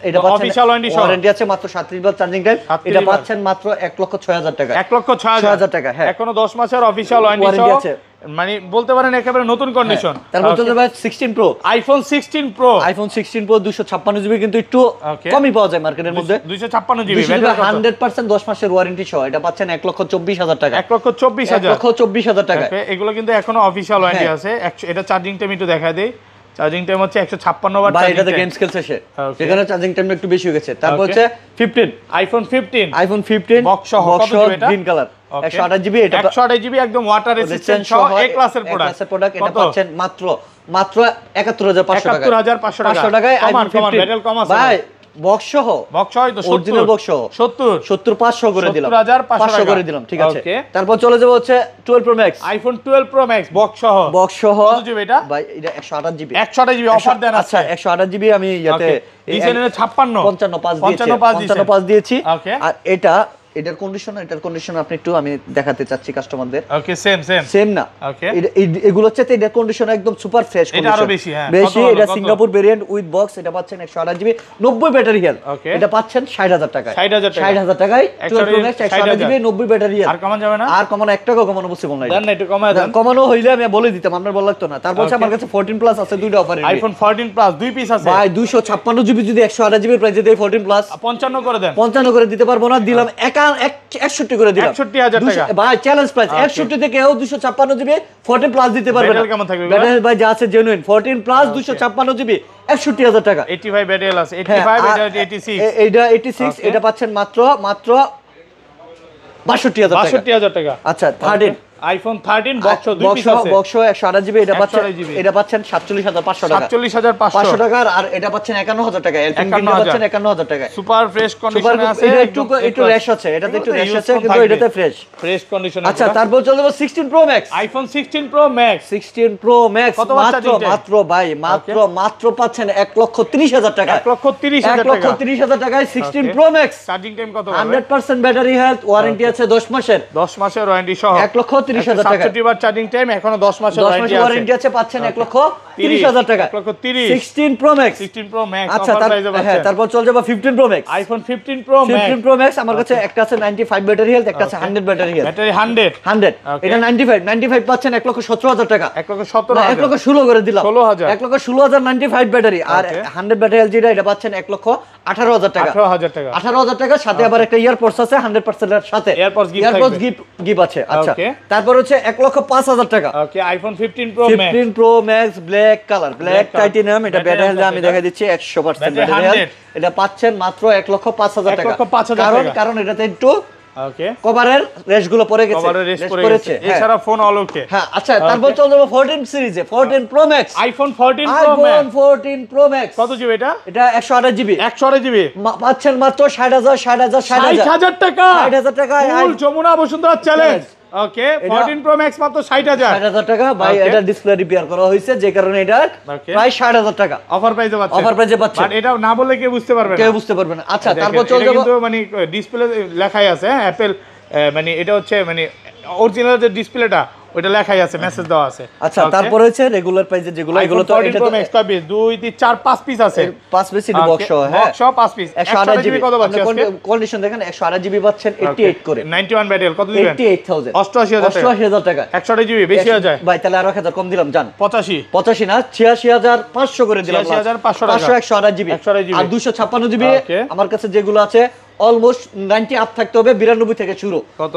[SPEAKER 2] এটা অফিশিয়াল
[SPEAKER 1] ওয়ারেন্টি আছে মাত্র 37 বার চার্জিং টাইম। এটা পাচ্ছেন মাত্র 1,06,000 টাকা।
[SPEAKER 2] 1,06,000
[SPEAKER 1] টাকা। হ্যাঁ
[SPEAKER 2] এখনো 10 মাসের অফিশিয়াল ওয়ারেন্টি সহ, মানে বলতে পারেন একেবারে নতুন কন্ডিশন।
[SPEAKER 1] তারপর চলে যাবে 16 প্রো।
[SPEAKER 2] আইফোন 16 প্রো
[SPEAKER 1] 256 জিবি কিন্তু একটু কমই পাওয়া যায় মার্কেটের মধ্যে।
[SPEAKER 2] 256 জিবি
[SPEAKER 1] 100% 10 মাসের ওয়ারেন্টি সহ এটা পাচ্ছেন 1,24,000 টাকা।
[SPEAKER 2] 1,24,000
[SPEAKER 1] টাকা।
[SPEAKER 2] এগুলো কিন্তু এখনো অফিশিয়াল ওয়ারেন্টি আছে। এটা চার্জিং টাইম একটু দেখায় দেই। চার্জিং টাইম হচ্ছে 156 ওয়াট।
[SPEAKER 1] ভাই এটাতে গেমস খেলছে সে, সেখানে চার্জিং টাইম একটু বেশি হয়ে গেছে। তারপর হচ্ছে 15
[SPEAKER 2] আইফোন 15
[SPEAKER 1] বক্স সহ গ্রিন কালার 128 জিবি। এটা
[SPEAKER 2] 128 জিবি একদম ওয়াটার রেজিস্ট্যান্ট সহ এ ক্লাসের প্রোডাক্ট।
[SPEAKER 1] এটা পাচ্ছেন মাত্র 71500 টাকা।
[SPEAKER 2] 71500
[SPEAKER 1] টাকায়
[SPEAKER 2] আইফোন 15
[SPEAKER 1] ভাই বক্স সহ
[SPEAKER 2] হয়তো
[SPEAKER 1] অরিজিনাল বক্স সহ
[SPEAKER 2] 70
[SPEAKER 1] 500 করে দিলাম,
[SPEAKER 2] 70500
[SPEAKER 1] করে দিলাম। ঠিক আছে। তারপর চলে যাব হচ্ছে 12 Pro max.
[SPEAKER 2] IPhone 12 Pro max box সহ কত জিবি এটা?
[SPEAKER 1] ভাই এটা 128 জিবি।
[SPEAKER 2] 128 জিবি অফার দেন।
[SPEAKER 1] আচ্ছা 128 জিবি আমি ইয়াতে
[SPEAKER 2] দিছেন
[SPEAKER 1] 55 দিয়েছি। আর এটার কন্ডিশন আপনি একটু আমি দেখাতে চাচ্ছি কাস্টমারদের।
[SPEAKER 2] ওকে সেম
[SPEAKER 1] না। এগুলো হচ্ছে এটার কন্ডিশন একদম সুপার ফ্রেশ কন্ডিশন।
[SPEAKER 2] এটা আরো বেশি। হ্যাঁ
[SPEAKER 1] বেশি। এটা সিঙ্গাপুর ভেরিয়েন্ট উইথ বক্স। এটা পাচ্ছেন 128 জিবি 90 ব্যাটারি হেলথ। এটা পাচ্ছেন 60000 টাকায়।
[SPEAKER 2] 60000
[SPEAKER 1] টাকায় 12 Pro Max 128 GB 90 battery health.
[SPEAKER 2] আর কমান যাবে না?
[SPEAKER 1] আর কমানো 1 টাকাও কমানো পসিবল না।
[SPEAKER 2] দেন না একটু কমায় দেন।
[SPEAKER 1] কমানো হইলে আমি বলে দিতাম, আপনার বল লাগতো না। তারপর হচ্ছে আমার কাছে 14 প্লাস আছে, দুইটা অফারে।
[SPEAKER 2] আইফোন 14 প্লাস 2 পিস আছে
[SPEAKER 1] ভাই 256 জিবি যদি 128 জিবি প্রাইসে দেই 14 প্লাস
[SPEAKER 2] 55 করে দেন।
[SPEAKER 1] 55 করে দিতে পারবো না, দিলাম 61 করে দিলাম।
[SPEAKER 2] 61000 টাকা
[SPEAKER 1] ভাই চ্যালেঞ্জ প্রাইস। 61 থেকে কেউ 256 জিবি 14 প্লাস দিতে পারবে না।
[SPEAKER 2] ব্যাটারি কেমন থাকবে?
[SPEAKER 1] ব্যাটারি ভাই যা আছে জেনুইন 14 প্লাস 256 জিবি 61000 টাকা।
[SPEAKER 2] 85 ব্যাটারি আছে 85 এটা 86
[SPEAKER 1] এটা 86 এটা পাচ্ছেন মাত্র 62000 টাকা। আচ্ছা 13
[SPEAKER 2] আইফোন 13 বক্স 2 পিস আছে।
[SPEAKER 1] বক্স 128 জিবি এটা পাচ্ছেন 47500 টাকা।
[SPEAKER 2] 47500
[SPEAKER 1] টাকা। আর এটা পাচ্ছেন 51000 টাকা। এলপিন পাচ্ছেন 51000 টাকা।
[SPEAKER 2] সুপার ফ্রেশ কন্ডিশনে আছে।
[SPEAKER 1] এটা একটু র্যাশ আছে, এটাতে একটু র্যাশ আছে কিন্তু এটাতে ফ্রেশ
[SPEAKER 2] কন্ডিশনে।
[SPEAKER 1] আচ্ছা তারপর চলে যাব 16 pro max.
[SPEAKER 2] IPhone 16 pro max
[SPEAKER 1] মাত্র পাচ্ছেন 1,30,000 টাকা। 1,30,000 টাকায় 16 প্রো ম্যাক্স।
[SPEAKER 2] চার্জিং টাইম কত হবে?
[SPEAKER 1] 100% ব্যাটারি হেলথ, ওয়ারেন্টি আছে 10 মাসের।
[SPEAKER 2] 10 মাসের ওয়ারেন্টি সহ
[SPEAKER 1] 1,30,000 টাকা।
[SPEAKER 2] 67 বার চার্জিং টাইম, এখনো 10 মাসের
[SPEAKER 1] ওয়ারেন্টি আছে, পাচ্ছেন 1,30,000 টাকা। 16 প্রো ম্যাক্স।
[SPEAKER 2] 16 প্রো ম্যাক্স
[SPEAKER 1] আচ্ছা
[SPEAKER 2] অফার প্রাইসে পাচ্ছেন।
[SPEAKER 1] হ্যাঁ তারপর চলে যাব 15 pro max.
[SPEAKER 2] IPhone 15 pro max
[SPEAKER 1] আমার কাছে একটা আছে 95 ব্যাটারি হেলথ, একটা আছে 100 ব্যাটারি হেলথ।
[SPEAKER 2] ব্যাটারি 100
[SPEAKER 1] এটা 95 পাচ্ছেন 1,17,000 টাকা।
[SPEAKER 2] 1,17,000
[SPEAKER 1] 1,16,000 করে দিলাম।
[SPEAKER 2] 16,000
[SPEAKER 1] 95 ব্যাটারি। আর 100 ব্যাটারি হেলথ যেটা এটা পাচ্ছেন 1,18,000 টাকা। 18,000 টাকা সাথে আবার একটা ইয়ারপডস আছে 100% এর সাথে।
[SPEAKER 2] ইয়ারপডস
[SPEAKER 1] গিফট আছে। আচ্ছা তারপর হচ্ছে 1,05,000 টাকা।
[SPEAKER 2] ওকে iPhone 15 pro
[SPEAKER 1] max black colour, black titanium. এটা ব্যাটারি হেলথ আমি দেখা দিচ্ছি 100% ব্যাটারি হেলথ। এটা পাচ্ছেন মাত্র 1,05,000 টাকা। কারণ এটাতে একটু
[SPEAKER 2] ওকে
[SPEAKER 1] কভারের রেশ গুলো পড়ে গেছে,
[SPEAKER 2] রেশ পড়েছে। এছাড়া ফোন অল ওকে।
[SPEAKER 1] হ্যাঁ আচ্ছা তারপর চলে যাব 14 সিরিজে। 14 pro max.
[SPEAKER 2] IPhone 14 pro max
[SPEAKER 1] কত
[SPEAKER 2] জিবি এটা?
[SPEAKER 1] এটা 128 জিবি।
[SPEAKER 2] 128 জিবি
[SPEAKER 1] পাচ্ছেন মাত্র 60,000
[SPEAKER 2] টাকা।
[SPEAKER 1] 60,000 টাকায়
[SPEAKER 2] ফুল যমুনা বসুন্ধরা চ্যালেঞ্জ। ওকে 14 প্রো ম্যাক্স মাত্র 60,000
[SPEAKER 1] টাকা। ভাই এটা ডিসপ্লে রিপেয়ার করা হয়েছে, যে কারণে এটা প্রায় 60,000 টাকা
[SPEAKER 2] অফার প্রাইসে পাচ্ছেন। বাট এটা না বললে কেউ বুঝতে পারবে না।
[SPEAKER 1] আচ্ছা তারপর চলে যাব,
[SPEAKER 2] কিন্তু মানে ডিসপ্লে লেখাই আছে অ্যাপল, মানে এটা হচ্ছে মানে অরিজিনাল যে ডিসপ্লেটা ওটা লেখাই আছে, মেসেজ দেওয়া আছে।
[SPEAKER 1] আচ্ছা তারপর হচ্ছে রেগুলার প্রাইসে যেগুলো, এগুলো তো এটা তো
[SPEAKER 2] 2 3 4 5 পিস আছে।
[SPEAKER 1] 5 পিস এর বক্স সহ। হ্যাঁ
[SPEAKER 2] বক্স সহ 5 পিস।
[SPEAKER 1] 128 জিবি
[SPEAKER 2] কত পাচ্ছেন আজকে?
[SPEAKER 1] কন্ডিশন দেখেন 128 জিবি পাচ্ছেন 88 করে।
[SPEAKER 2] 91 ব্যাটারি কত দিবেন?
[SPEAKER 1] 88,000
[SPEAKER 2] 88,000
[SPEAKER 1] টাকা।
[SPEAKER 2] 128 জিবি বেশি হয়ে যায়
[SPEAKER 1] ভাই, তাহলে আরো 1000 কম দিলাম জান।
[SPEAKER 2] 85
[SPEAKER 1] না 86,500 করে দিলাম।
[SPEAKER 2] 86,500 টাকা।
[SPEAKER 1] 128 জিবি আর 256 জিবি। আমার কাছে যেগুলো আছে অলমোস্ট 90 আপ থাকতে হবে, 92 থেকে শুরু।
[SPEAKER 2] কত?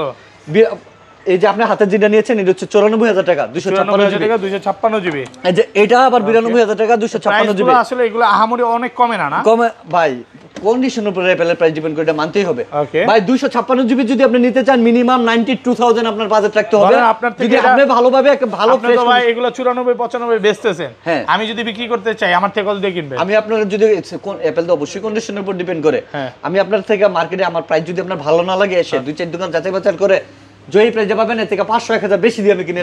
[SPEAKER 1] এই যে আপনি হাতে যেটা নিয়েছেন এটা হচ্ছে 94,000 টাকা।
[SPEAKER 2] 256 জিবি।
[SPEAKER 1] এই যে এটা আবার 92,000 টাকা 256 জিবি।
[SPEAKER 2] আসলে এগুলো আহামরি অনেক কমে না।
[SPEAKER 1] কমে ভাই, কন্ডিশনের উপরে অ্যাপলের প্রাইস ডিপেন্ড করে, এটা মানতেই হবে। ভাই 256 জিবি যদি আপনি নিতে চান মিনিমাম 92,000 আপনার বাজেট রাখতে হবে। যদি আপনি ভালোভাবে একটা ভালো ফ্রেশ,
[SPEAKER 2] ভাই এগুলো 94 95 বেচতেছেন, আমি যদি বিক্রি করতে চাই আমার থেকে কত দিয়ে কিনবেন?
[SPEAKER 1] আমি আপনার যদি কোন অ্যাপল তো অবশ্যই কন্ডিশনের উপর ডিপেন্ড করে। আমি আপনার থেকে মার্কেটে আমার প্রাইস যদি আপনার ভালো না লাগে এসে 2-4 দোকান যাচাই বাছাই করে জয়ী প্রাইজে পাবেন, এর থেকে 500-1000 বেশি দিয়ে আমি কিনে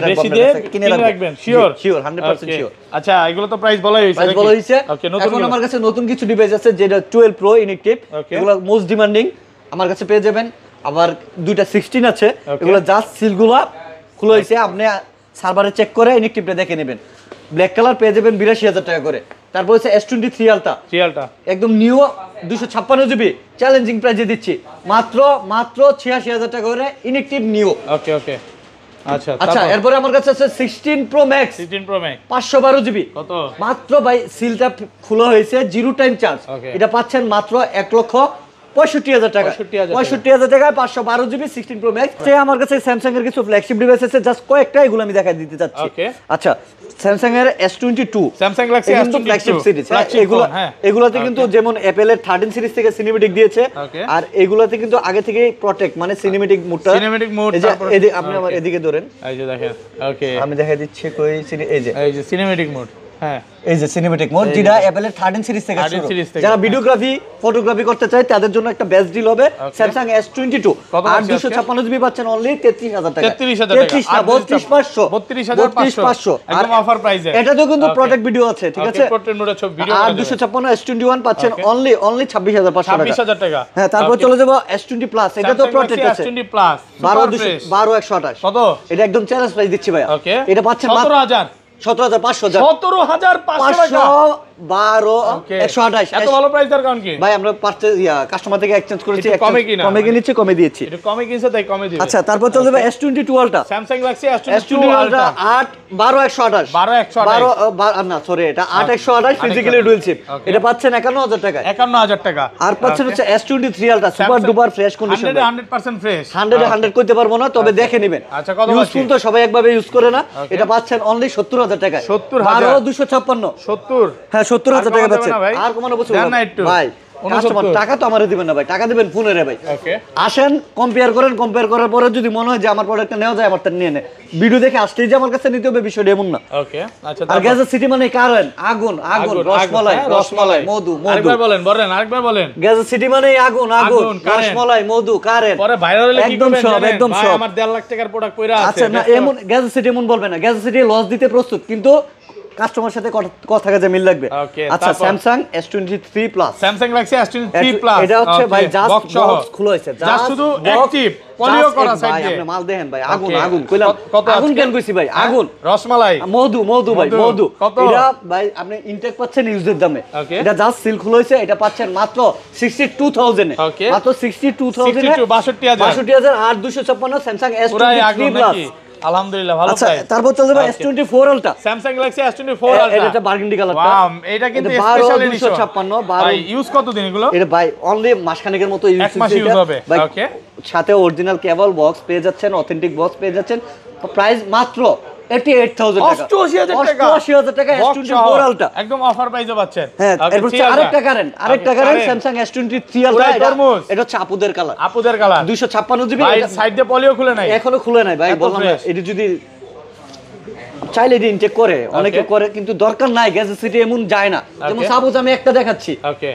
[SPEAKER 2] রাখবেন। Sure
[SPEAKER 1] 100% sure.
[SPEAKER 2] আচ্ছা, এগুলো তো প্রাইস বলা হয়েছে।
[SPEAKER 1] ওকে, এখন আমার কাছে নতুন কিছু ডিভাইস আছে, যেটা 12 প্রো ইনএক্টিভ, এগুলো মোস্ট ডিমান্ডিং আমার কাছে পেয়ে যাবেন। আবার দুইটা 16 আছে, এগুলো জাস্ট সিলগুলো খুলে হয়েছে, আপনি সার্ভারে চেক করে ইনএক্টিভটা দেখে নেবেন। ব্ল্যাক কালার পেয়ে যাবেন 82,000 টাকা করে। তারপর হচ্ছে S23 আলট্রা, একদম নিউ 256 জিবি, চ্যালেঞ্জিং প্রাইসে দিচ্ছি মাত্র 86,000 টাকা করে ইনএক্টিভ নিউ।
[SPEAKER 2] ওকে
[SPEAKER 1] আচ্ছা, এরপরে আমার কাছে আছে 16 প্রো ম্যাক্স 512 জিবি,
[SPEAKER 2] কত
[SPEAKER 1] মাত্র ভাই সিলটা খোলা হয়েছে, জিরো টাইম চার্জ, এটা পাচ্ছেন মাত্র 1,65,000 টাকা। 65,000 টাকায় 512 জিবি 16 প্রো ম্যাক্স। আমার কাছে স্যামসাং এর কিছু ফ্ল্যাগশিপ ডিভাইস আছে, জাস্ট কয়েকটা, এগুলো আমি দেখাই দিতে চাচ্ছি। আচ্ছা, স্যামসাং এর S22,
[SPEAKER 2] Samsung Galaxy S22
[SPEAKER 1] flagship series, এগুলাতে কিন্তু যেমন অ্যাপল এর 13 সিরিজ থেকে সিনেমেটিক দিয়েছে, আর এগুলাতে কিন্তু আগে থেকেই প্রটেক্ট, মানে সিনেমেটিক মোডটা, আপনি আমার এদিকে ধরেন,
[SPEAKER 2] এই যে দেখেন, ওকে
[SPEAKER 1] আমি দেখাই দিচ্ছি, এই যে
[SPEAKER 2] সিনেমেটিক মোড, হ্যাঁ
[SPEAKER 1] এই যে সিনেমেটিক মোড, যেটা অ্যাপল এর 13 সিরিজ থেকে শুরু। যারা ভিডিওগ্রাফি ফটোগ্রাফি করতে চায় তাদের জন্য একটা বেস্ট ডিল হবে স্যামসাং S22, আর 256 জিবি পাচ্ছেন অনলি 33,000 টাকা। 32,500
[SPEAKER 2] একদম অফার প্রাইসে।
[SPEAKER 1] এটাতেও কিন্তু প্রোটেক্ট ভিডিও আছে, ঠিক আছে,
[SPEAKER 2] প্রোটেক্ট মোডে সব ভিডিও।
[SPEAKER 1] আর 256 S21 পাচ্ছেন অনলি 26,500
[SPEAKER 2] টাকা।
[SPEAKER 1] হ্যাঁ, তারপর চলে যাব S20 প্লাস, এটা তো প্রোটেক্ট আছে,
[SPEAKER 2] S20 প্লাস
[SPEAKER 1] 12,128
[SPEAKER 2] কত?
[SPEAKER 1] এটা একদম চ্যালেঞ্জ প্রাইস দিচ্ছি ভাই। এটা পাচ্ছেন
[SPEAKER 2] 17,500 টাকা।
[SPEAKER 1] 12128
[SPEAKER 2] এত ভালো প্রাইস দেওয়ার কারণ কি
[SPEAKER 1] ভাই? আমরা কাস্টমার থেকে এক্সচেঞ্জ করেছি,
[SPEAKER 2] কমে
[SPEAKER 1] কিনেছি, কমে দিয়েছি।
[SPEAKER 2] এটা কমে কিনছে তাই কমে দিবে।
[SPEAKER 1] আচ্ছা, তারপর চলে যাবে S22 ultra,
[SPEAKER 2] Samsung Galaxy S22
[SPEAKER 1] ultra 12,128 না সরি, এটা 8,128 ফিজিক্যালি ডুয়াল চিপ, এটা পাচ্ছেন 51,000 টাকা।
[SPEAKER 2] 51,000 টাকা।
[SPEAKER 1] আর পাচ্ছেন হচ্ছে S23 ultra super duper fresh condition,
[SPEAKER 2] 100% fresh.
[SPEAKER 1] 100 কইতে পারবো না, তবে দেখে নেবেন।
[SPEAKER 2] আচ্ছা, কত
[SPEAKER 1] ইউজফুল তো সবাই একভাবে ইউজ করে না। এটা পাচ্ছেন অনলি 70,000 টাকা। 12,256
[SPEAKER 2] 70,
[SPEAKER 1] হ্যাঁ 70,000 টাকা পাচ্ছেন। আর কমানো বলছো ভাই, কাস্টমার টাকা তো আমারে দিবেন না ভাই, টাকা দিবেন ফোনে রে ভাই। আসেন, কম্পেয়ার করার পরে যদি মনে হয় যে আমার প্রোডাক্টটা নেওয়া যায়, আমারটা নিয়ে নেন। ভিডিও দেখে আসলেই যে আমার কাছে নিতে হবে বিষয়টা এমন না।
[SPEAKER 2] আচ্ছা,
[SPEAKER 1] আর গ্যাজেট সিটি মানে কারণ আগুন, রসমালাই, মধু।
[SPEAKER 2] আরেকবার বলেন।
[SPEAKER 1] গ্যাজেট সিটি মানে আগুন, রসমালাই, মধু, কারেন্ট।
[SPEAKER 2] পরে ভাইরাল হলে কি করবেন?
[SPEAKER 1] একদম সব।
[SPEAKER 2] আমার 1.5 লাখ টাকার প্রোডাক্ট কইরা আছে।
[SPEAKER 1] আচ্ছা, না এমন গ্যাজেট সিটি এমন বলবে না, গ্যাজেট সিটি লস দিতে প্রস্তুত, কিন্তু কাস্টমার সাথে কথা কাজে মিল লাগবে। আচ্ছা, Samsung S23 plus,
[SPEAKER 2] Samsung Galaxy S23 plus,
[SPEAKER 1] এটা হচ্ছে ভাই জাস্ট বক্স খোলা হয়েছে,
[SPEAKER 2] জাস্ট শুধু অ্যাকটিভ পলিও করা সাইড দিয়ে।
[SPEAKER 1] আপনি মাল দেখেন ভাই, আগুন কইলাম, আগুন কেন কইছি ভাই? আগুন,
[SPEAKER 2] রসমালাই,
[SPEAKER 1] মধু ভাই, মধু। এটা ভাই আপনি ইনটেক পাচ্ছেন ইউজের দামে, এটা জাস্ট সিল খোলা হয়েছে, এটা পাচ্ছেন মাত্র 62,000 এ, মাত্র 62,000 এ, 62,000 আর 256 স্যামসাং S23 প্লাস।
[SPEAKER 2] আলহামদুলিল্লাহ, ভালো প্রাইস।
[SPEAKER 1] তারপর চলে যাবে S24 ultra,
[SPEAKER 2] Samsung Galaxy S24 ultra,
[SPEAKER 1] এটা বার্গেন্ডি কালারটা।
[SPEAKER 2] ওয়াও, এটা কিন্তু স্পেশাল এডিশন।
[SPEAKER 1] 256
[SPEAKER 2] ভাই ইউজ কতদিন এগুলো?
[SPEAKER 1] এটা ভাই অনলি মাসখানেকের মতো ইউজ
[SPEAKER 2] এক মাস ইউজ হবে। ওকে,
[SPEAKER 1] সাথে অরিজিনাল কেবল বক্স পেয়ে যাচ্ছেন, অথেন্টিক বক্স পেয়ে যাচ্ছেন। প্রাইস মাত্র 88,000 টাকা।
[SPEAKER 2] 88,000
[SPEAKER 1] টাকা S24 আলট্রা,
[SPEAKER 2] একদম অফার প্রাইসে পাচ্ছেন।
[SPEAKER 1] হ্যাঁ, এরপর আরেকটা কারেন্ট স্যামসাং S23 আলট্রা, এটা হচ্ছে আপুদের কালার, 256 জিবি।
[SPEAKER 2] ভাই সাইড দিয়ে পলিও খুলে নাই,
[SPEAKER 1] এখনো খুলে নাই ভাই, বললাম না। এটা যদি চাইলে ইনটেক করে, অনেকে করে, কিন্তু দরকার নাই। গ্যাজেট সিটি এমন যায় না, যেমন সাপোজ আমি একটা দেখাচ্ছি।